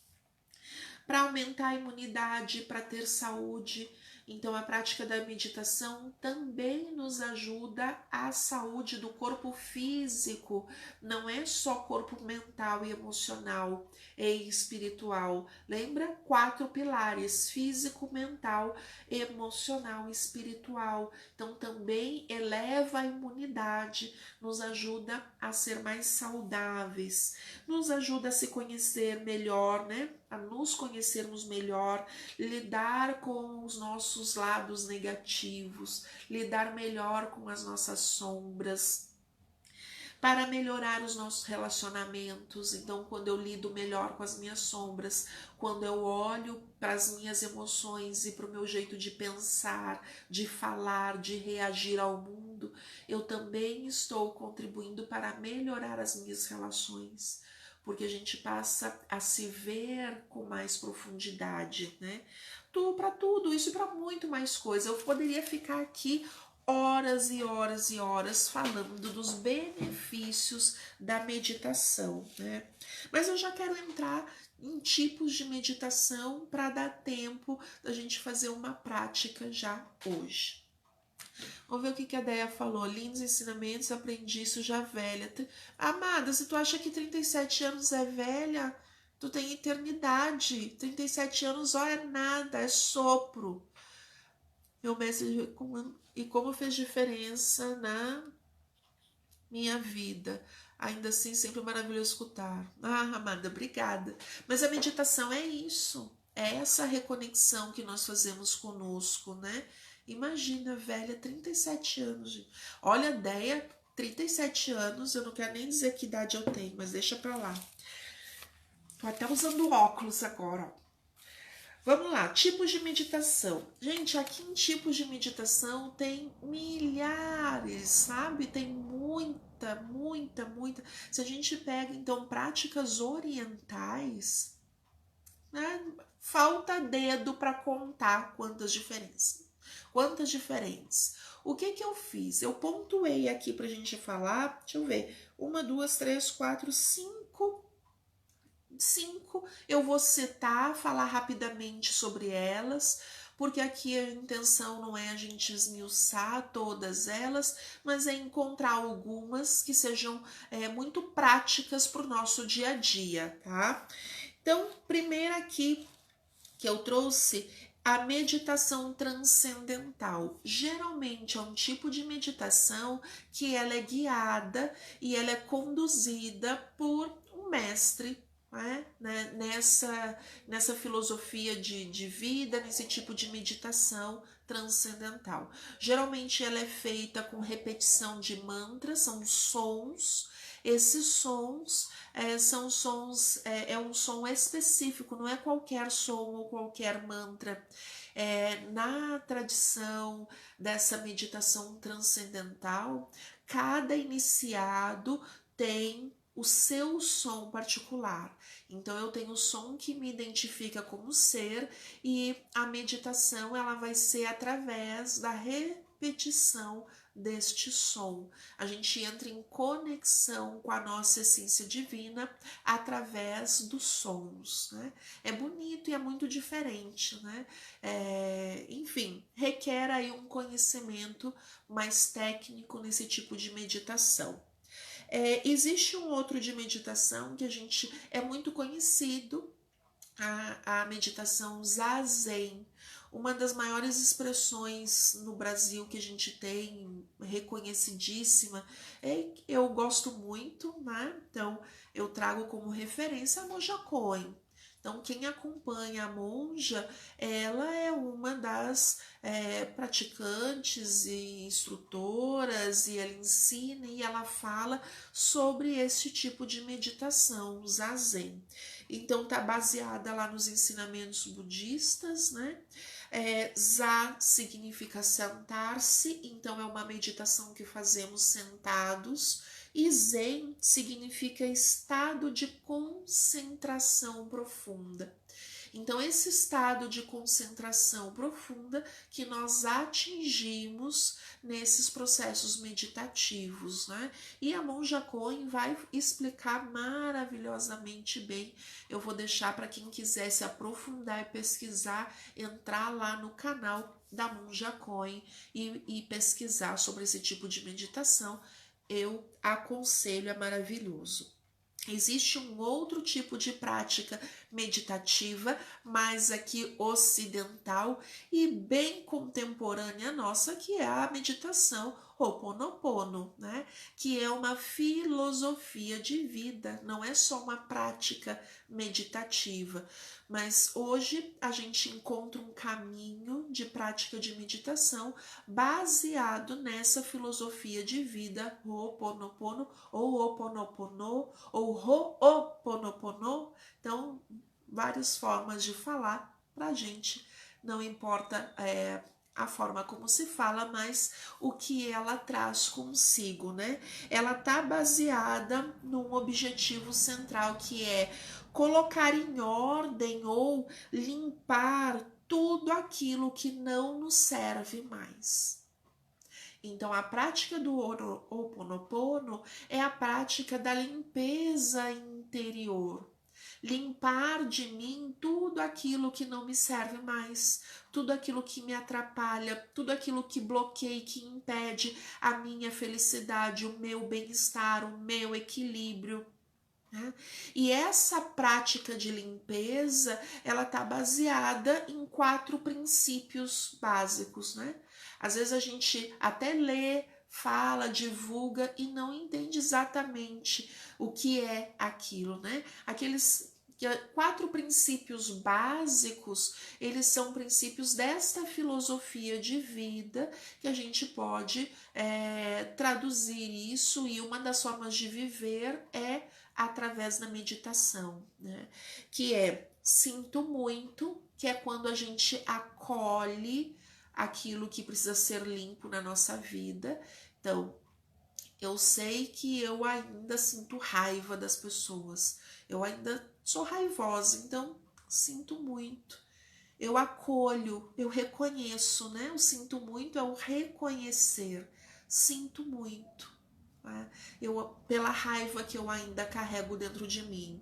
Para aumentar a imunidade, para ter saúde. Então, a prática da meditação também nos ajuda à saúde do corpo físico, não é só corpo mental e emocional e espiritual. Lembra? 4 pilares: físico, mental, emocional e espiritual. Então, também eleva a imunidade, nos ajuda a ser mais saudáveis, nos ajuda a se conhecer melhor, né? A nos conhecermos melhor, lidar com os nossos lados negativos, lidar melhor com as nossas sombras, para melhorar os nossos relacionamentos. Então, quando eu lido melhor com as minhas sombras, quando eu olho para as minhas emoções e para o meu jeito de pensar, de falar, de reagir ao mundo, eu também estou contribuindo para melhorar as minhas relações, porque a gente passa a se ver com mais profundidade, né? Para tudo isso e para muito mais coisa. Eu poderia ficar aqui horas e horas e horas falando dos benefícios da meditação, né? Mas eu já quero entrar em tipos de meditação para dar tempo da gente fazer uma prática já hoje. Vamos ver o que a Deia falou. Lindos ensinamentos, aprendi isso já velha. Amada, se tu acha que 37 anos é velha, tu tem eternidade. 37 anos, ó, é nada, é sopro. Meu mestre, e como fez diferença na minha vida. Ainda assim, sempre maravilhoso escutar. Ah, amada, obrigada. Mas a meditação é isso. É essa reconexão que nós fazemos conosco, né? Imagina, velha, 37 anos. Gente. Olha, a Deia, 37 anos, eu não quero nem dizer que idade eu tenho, mas deixa pra lá. Tô até usando óculos agora, ó. Vamos lá, tipos de meditação. Gente, aqui em tipos de meditação tem milhares, sabe? Tem muita, muita, muita. Se a gente pega, então, práticas orientais, né? Falta dedo para contar quantas diferenças. Quantas diferentes. O que eu fiz? Eu pontuei aqui pra gente falar, deixa eu ver, 1, 2, 3, 4, 5. Eu vou citar, falar rapidamente sobre elas, porque aqui a intenção não é a gente esmiuçar todas elas, mas é encontrar algumas que sejam muito práticas para o nosso dia a dia, tá? Então, primeiro aqui que eu trouxe a meditação transcendental. Geralmente é um tipo de meditação que ela é guiada e ela é conduzida por um mestre, né? Nessa filosofia de vida, nesse tipo de meditação transcendental. Geralmente ela é feita com repetição de mantras, são sons. Esses sons são sons, é um som específico, não é qualquer som ou qualquer mantra. Na tradição dessa meditação transcendental, cada iniciado tem o seu som particular. Então eu tenho o som que me identifica como ser, e a meditação ela vai ser através da repetição repetição deste som. A gente entra em conexão com a nossa essência divina através dos sons, né? É bonito e é muito diferente, né? Enfim, requer aí um conhecimento mais técnico nesse tipo de meditação. Existe um outro de meditação que a gente é muito conhecido, a meditação Zazen, uma das maiores expressões no Brasil que a gente tem, reconhecidíssima, eu gosto muito, né? Então eu trago como referência a Monja Coen. Então, quem acompanha a monja, ela é uma das praticantes e instrutoras, e ela ensina e ela fala sobre esse tipo de meditação, Zazen. Então, tá baseada lá nos ensinamentos budistas, né? Za significa sentar-se, então é uma meditação que fazemos sentados. E Zen significa estado de concentração profunda. Então, esse estado de concentração profunda que nós atingimos nesses processos meditativos, né? E a Monja Coen vai explicar maravilhosamente bem. Eu vou deixar para quem quiser se aprofundar e pesquisar, entrar lá no canal da Monja Coen e pesquisar sobre esse tipo de meditação. Eu aconselho, é maravilhoso. Existe um outro tipo de prática meditativa, mais aqui ocidental e bem contemporânea nossa, que é a meditação Ho'oponopono, né? Que é uma filosofia de vida, não é só uma prática meditativa. Mas hoje a gente encontra um caminho de prática de meditação baseado nessa filosofia de vida Ho'oponopono ou Ho'oponopono ou Ho'oponopono. Então, várias formas de falar para a gente, não importa a forma como se fala, mas o que ela traz consigo, né? Ela tá baseada num objetivo central que é colocar em ordem ou limpar tudo aquilo que não nos serve mais. Então, a prática do Ho'oponopono é a prática da limpeza interior. Limpar de mim tudo aquilo que não me serve mais, tudo aquilo que me atrapalha, tudo aquilo que bloqueia, que impede a minha felicidade, o meu bem-estar, o meu equilíbrio. Né? E essa prática de limpeza, ela está baseada em 4 princípios básicos, né? Às vezes a gente até lê, fala, divulga e não entende exatamente o que é aquilo, né? Aqueles 4 princípios básicos, eles são princípios desta filosofia de vida que a gente pode traduzir isso, e uma das formas de viver é através da meditação, né? Que é sinto muito, que é quando a gente acolhe aquilo que precisa ser limpo na nossa vida. Então, eu sei que eu ainda sinto raiva das pessoas, eu ainda sou raivosa, então sinto muito. Eu acolho, eu reconheço, né? O sinto muito é o reconhecer, sinto muito. Né? Pela raiva que eu ainda carrego dentro de mim.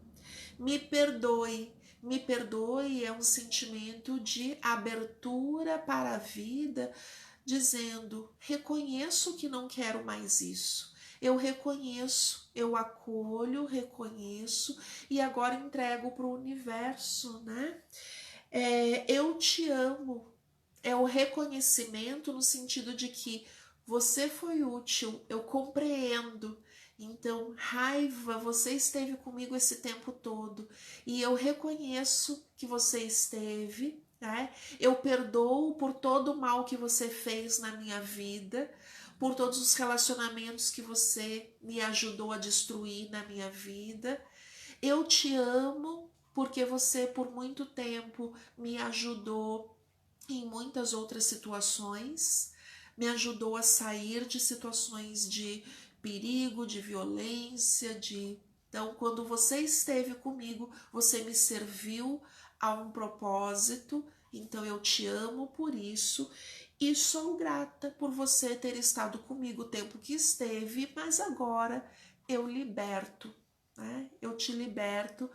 Me perdoe. Me perdoe é um sentimento de abertura para a vida, dizendo: reconheço que não quero mais isso. Eu reconheço, eu acolho, reconheço e agora entrego para o universo, né? Eu te amo. É o reconhecimento no sentido de que você foi útil, eu compreendo. Então, raiva, você esteve comigo esse tempo todo e eu reconheço que você esteve, né? Eu perdoo por todo o mal que você fez na minha vida, por todos os relacionamentos que você me ajudou a destruir na minha vida. Eu te amo porque você por muito tempo me ajudou em muitas outras situações, me ajudou a sair de situações de perigo, de violência, Então, quando você esteve comigo, você me serviu a um propósito Então eu te amo por isso e sou grata por você ter estado comigo o tempo que esteve, mas agora eu liberto, né? Eu te liberto,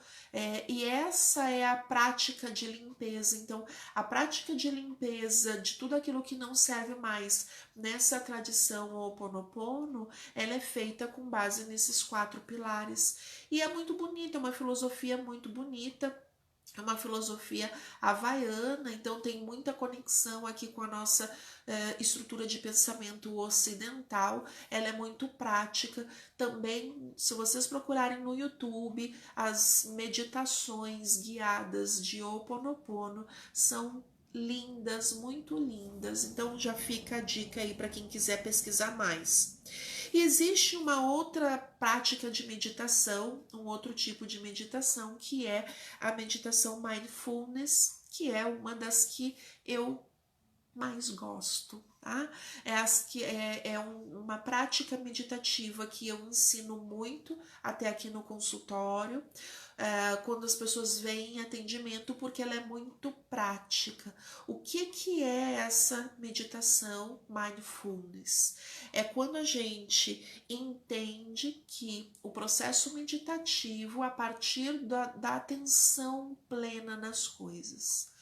e essa é a prática de limpeza. Então, a prática de limpeza de tudo aquilo que não serve mais nessa tradição Ho'oponopono, ela é feita com base nesses 4 pilares. E é muito bonita, é uma filosofia muito bonita. É uma filosofia havaiana, então tem muita conexão aqui com a nossa estrutura de pensamento ocidental. Ela é muito prática. Também, se vocês procurarem no YouTube, as meditações guiadas de Ho'oponopono são lindas, muito lindas. Então já fica a dica aí para quem quiser pesquisar mais. E existe uma outra prática de meditação, um outro tipo de meditação, que é a meditação mindfulness, que é uma das que eu mais gosto, tá? Uma prática meditativa que eu ensino muito até aqui no consultório, quando as pessoas vêm em atendimento, porque ela é muito prática. O que é essa meditação mindfulness? É quando a gente entende que o processo meditativo, a partir da atenção plena nas coisas,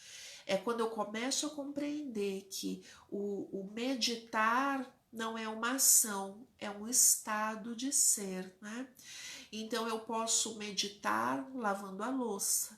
é quando eu começo a compreender que o meditar não é uma ação, é um estado de ser, né? Então eu posso meditar lavando a louça,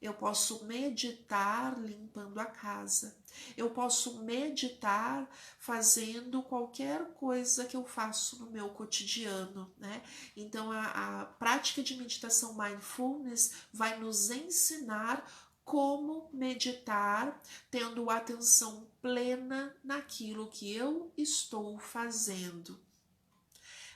eu posso meditar limpando a casa, eu posso meditar fazendo qualquer coisa que eu faço no meu cotidiano, né? Então a prática de meditação mindfulness vai nos ensinar como meditar, tendo atenção plena naquilo que eu estou fazendo.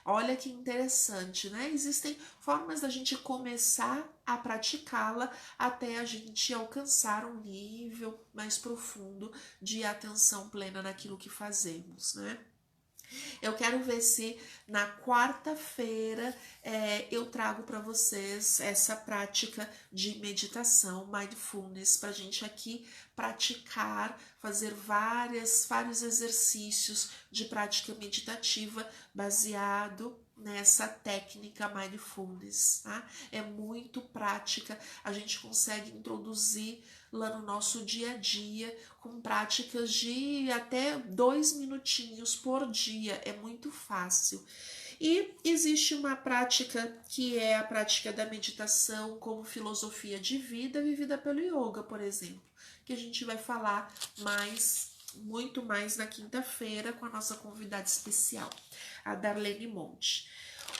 Olha que interessante, né? Existem formas da gente começar a praticá-la até a gente alcançar um nível mais profundo de atenção plena naquilo que fazemos, né? Eu quero ver se na quarta-feira eu trago para vocês essa prática de meditação, mindfulness, para a gente aqui praticar, fazer vários exercícios de prática meditativa baseado nessa técnica mindfulness, tá? É muito prática, a gente consegue introduzir lá no nosso dia a dia, com práticas de até 2 minutinhos por dia, é muito fácil. E existe uma prática que é a prática da meditação como filosofia de vida vivida pelo yoga, por exemplo, que a gente vai falar muito mais na quinta-feira com a nossa convidada especial, a Darlene Monte.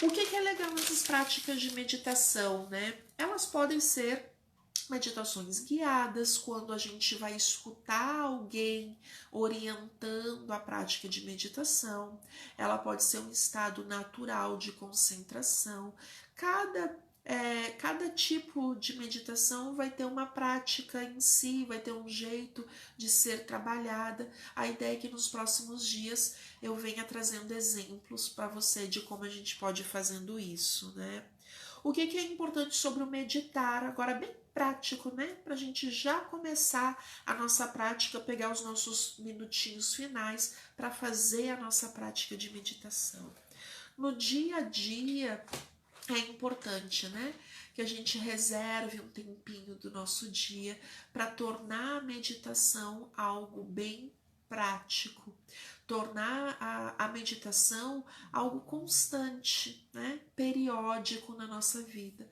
O que é legal nessas práticas de meditação, né? Elas podem ser meditações guiadas, quando a gente vai escutar alguém orientando a prática de meditação. Ela pode ser um estado natural de concentração. Cada tipo de meditação vai ter uma prática em si, vai ter um jeito de ser trabalhada. A ideia é que nos próximos dias eu venha trazendo exemplos para você de como a gente pode ir fazendo isso, né? O que é importante sobre o meditar, agora bem prático, né? Para a gente já começar a nossa prática, pegar os nossos minutinhos finais para fazer a nossa prática de meditação. No dia a dia é importante, né? Que a gente reserve um tempinho do nosso dia para tornar a meditação algo bem prático, tornar a meditação algo constante, né? Periódico na nossa vida.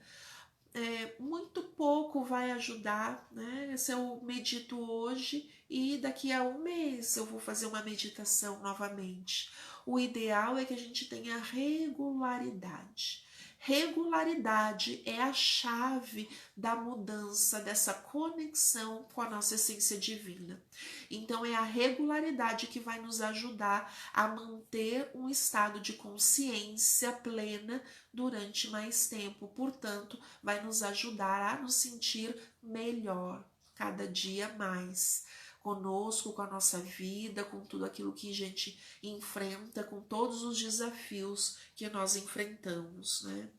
Muito pouco vai ajudar, né? Se eu medito hoje e daqui a um mês eu vou fazer uma meditação novamente. O ideal é que a gente tenha regularidade. Regularidade é a chave da mudança, dessa conexão com a nossa essência divina. Então é a regularidade que vai nos ajudar a manter um estado de consciência plena durante mais tempo. Portanto, vai nos ajudar a nos sentir melhor cada dia mais conosco, com a nossa vida, com tudo aquilo que a gente enfrenta, com todos os desafios que nós enfrentamos, né?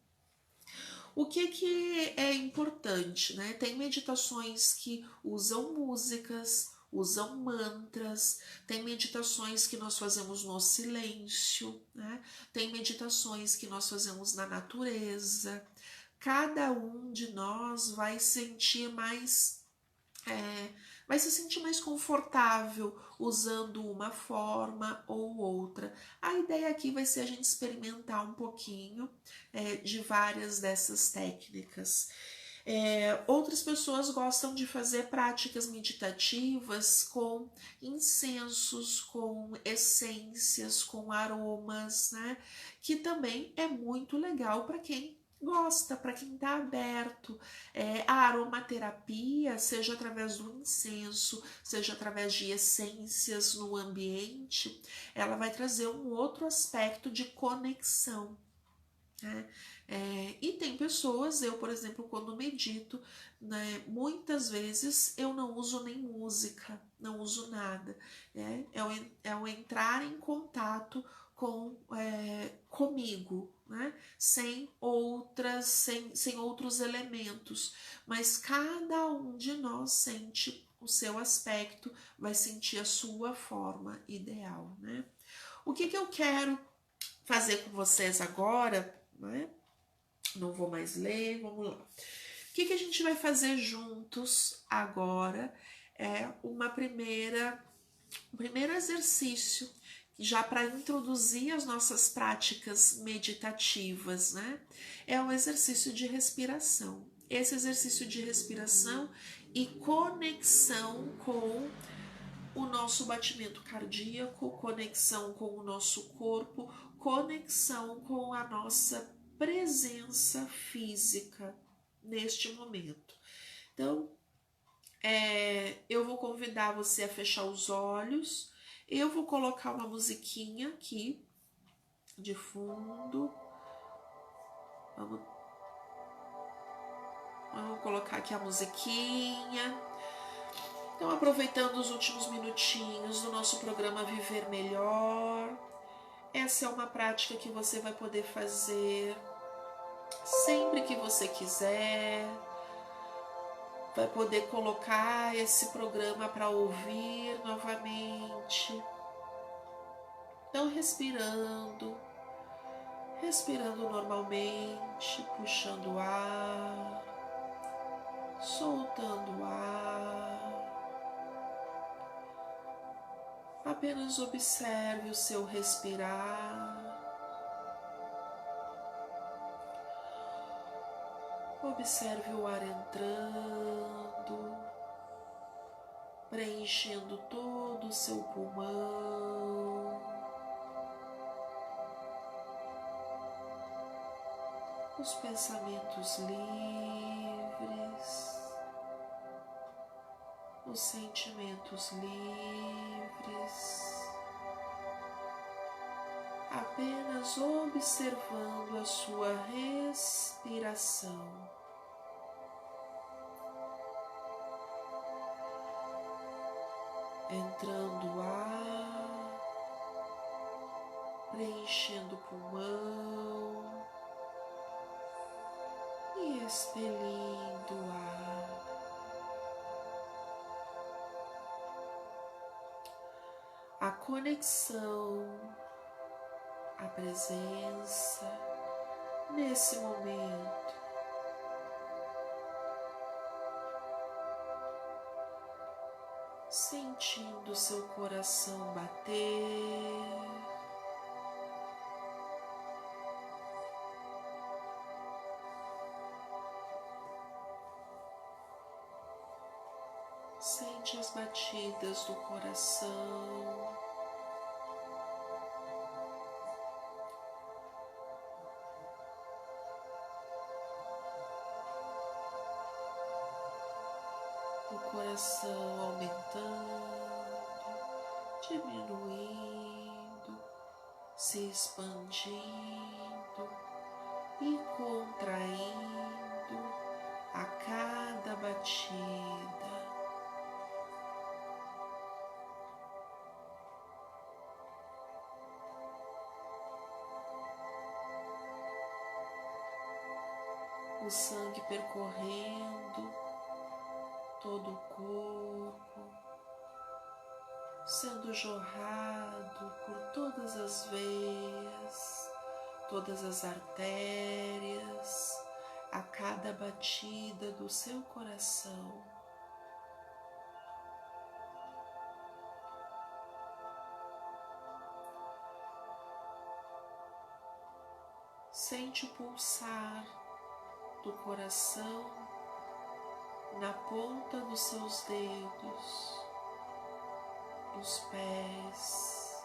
O que é importante, né? Tem meditações que usam músicas, usam mantras, tem meditações que nós fazemos no silêncio, né? Tem meditações que nós fazemos na natureza. Cada um de nós vai sentir mais vai se sentir mais confortável usando uma forma ou outra. A ideia aqui vai ser a gente experimentar um pouquinho de várias dessas técnicas. Outras pessoas gostam de fazer práticas meditativas com incensos, com essências, com aromas, né? Que também é muito legal para quem gosta, para quem está aberto. A aromaterapia, seja através do incenso, seja através de essências no ambiente, ela vai trazer um outro aspecto de conexão. Né? E tem pessoas, eu, por exemplo, quando medito, né, muitas vezes eu não uso nem música, não uso nada. É o entrar em contato comigo, né? Sem outros elementos. Mas cada um de nós sente o seu aspecto, vai sentir a sua forma ideal, né? O que eu quero fazer com vocês agora, né? Não vou mais ler, vamos lá. O que a gente vai fazer juntos agora é um primeiro exercício, já para introduzir as nossas práticas meditativas, né? É um exercício de respiração. Esse exercício de respiração e conexão com o nosso batimento cardíaco, conexão com o nosso corpo, conexão com a nossa presença física neste momento. Então, eu vou convidar você a fechar os olhos, eu vou colocar uma musiquinha aqui de fundo. Vamos colocar aqui a musiquinha. Então, aproveitando os últimos minutinhos do nosso programa Viver Melhor, essa é uma prática que você vai poder fazer sempre que você quiser, vai poder colocar esse programa para ouvir novamente. Então, respirando normalmente, puxando o ar, soltando o ar. Apenas observe o seu respirar. Observe o ar entrando, preenchendo todo o seu pulmão. Os pensamentos livres, os sentimentos livres. Apenas observando a sua respiração. Entrando ar, preenchendo o pulmão e expelindo o ar. A conexão, a presença nesse momento. Sentindo seu coração bater, sente as batidas do coração, o coração aumentando, diminuindo, se expandindo e contraindo a cada batida. o sangue percorrendo todo o corpo, sendo jorrado por todas as veias, todas as artérias, a cada batida do seu coração. Sente o pulsar do coração na ponta dos seus dedos, nos pés,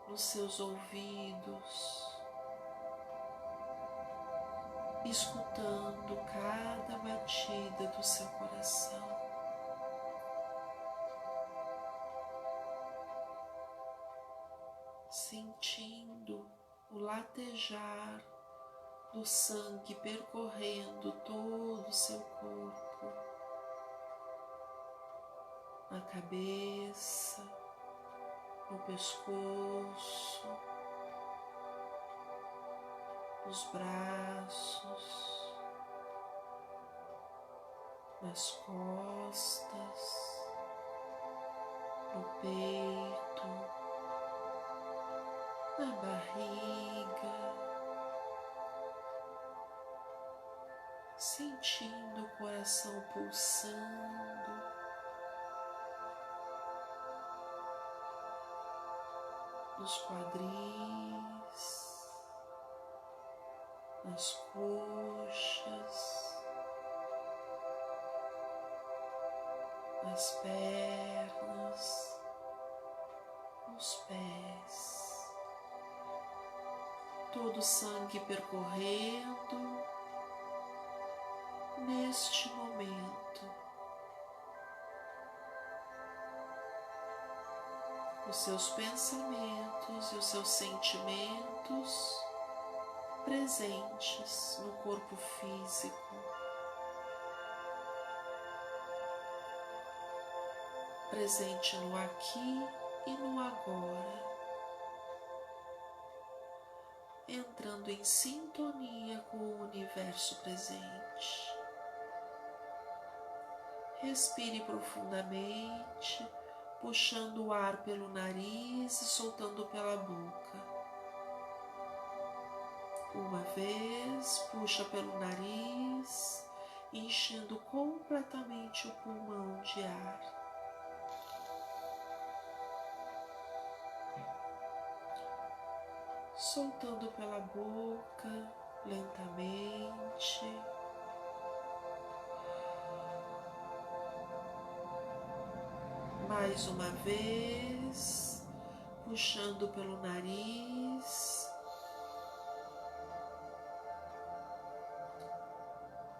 nos seus ouvidos, escutando cada batida do seu coração. Sentindo o latejar do sangue percorrendo todo o seu corpo, na cabeça, no pescoço, nos braços, nas costas, no peito, na barriga, sentindo o coração pulsando, nos quadris, nas coxas, nas pernas, nos pés, todo o sangue percorrendo neste momento os seus pensamentos e os seus sentimentos presentes no corpo físico, presente no aqui e no agora, entrando em sintonia com o universo presente. Respire profundamente, puxando o ar pelo nariz e soltando pela boca. Uma vez, puxa pelo nariz, enchendo completamente o pulmão de ar. Soltando pela boca, lentamente. Mais uma vez, puxando pelo nariz,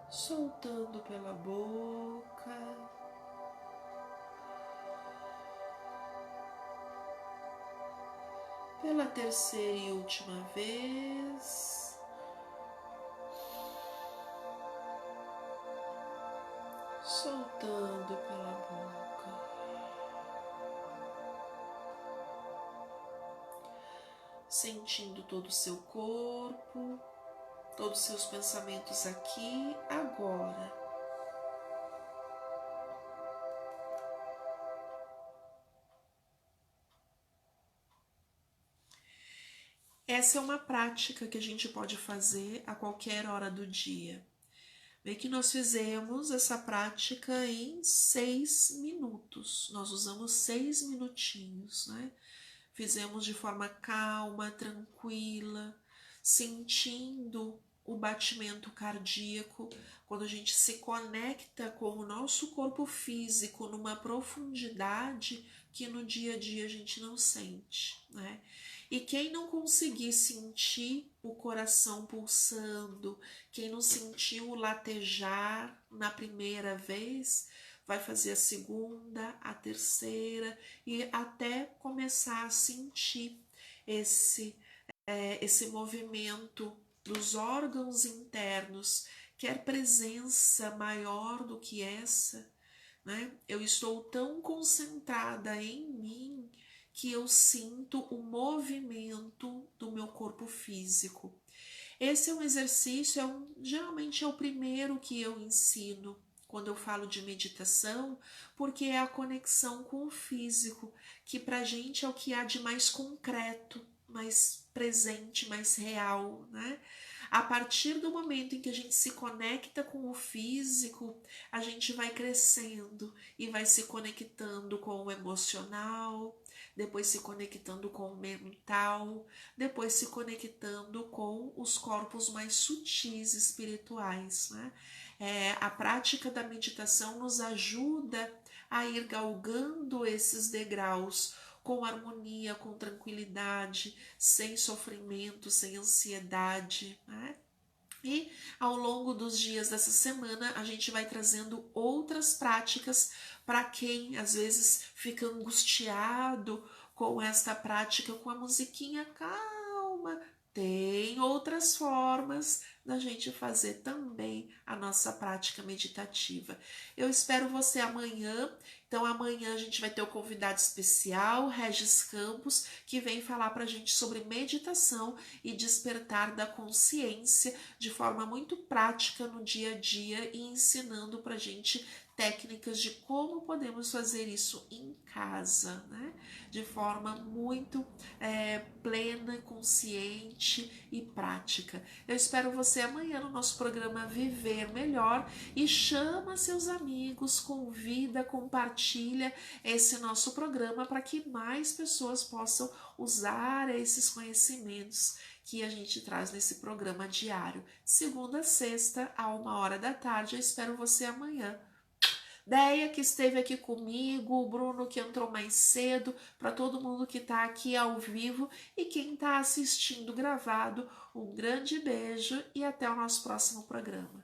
soltando pela boca, pela terceira e última vez, soltando pela boca. Sentindo todo o seu corpo, todos os seus pensamentos aqui, agora. Essa é uma prática que a gente pode fazer a qualquer hora do dia. Vê que nós fizemos essa prática em 6 minutos. Nós usamos 6 minutinhos, né? Fizemos de forma calma, tranquila, sentindo o batimento cardíaco, quando a gente se conecta com o nosso corpo físico numa profundidade que no dia a dia a gente não sente, né? E quem não conseguir sentir o coração pulsando, quem não sentiu o latejar na primeira vez, vai fazer a segunda, a terceira e até começar a sentir esse movimento dos órgãos internos, quer presença maior do que essa, né? Eu estou tão concentrada em mim que eu sinto o movimento do meu corpo físico. Esse é um exercício, geralmente é o primeiro que eu ensino quando eu falo de meditação, porque é a conexão com o físico, que pra gente é o que há de mais concreto, mais presente, mais real, né? A partir do momento em que a gente se conecta com o físico, a gente vai crescendo e vai se conectando com o emocional, depois se conectando com o mental, depois se conectando com os corpos mais sutis espirituais, né? A prática da meditação nos ajuda a ir galgando esses degraus com harmonia, com tranquilidade, sem sofrimento, sem ansiedade, né? E ao longo dos dias dessa semana, a gente vai trazendo outras práticas para quem às vezes fica angustiado com esta prática, com a musiquinha calma. Tem outras formas da gente fazer também a nossa prática meditativa. Eu espero você amanhã. Então, amanhã a gente vai ter o convidado especial, Regis Campos, que vem falar para a gente sobre meditação e despertar da consciência de forma muito prática no dia a dia e ensinando para a gente técnicas de como podemos fazer isso em casa, né? De forma muito plena, consciente e prática. Eu espero você amanhã no nosso programa Viver Melhor e chama seus amigos, convida, compartilha esse nosso programa para que mais pessoas possam usar esses conhecimentos que a gente traz nesse programa diário. Segunda a sexta, a 1h da tarde. Eu espero você amanhã. Deia, que esteve aqui comigo, o Bruno, que entrou mais cedo, para todo mundo que está aqui ao vivo e quem está assistindo gravado, um grande beijo e até o nosso próximo programa.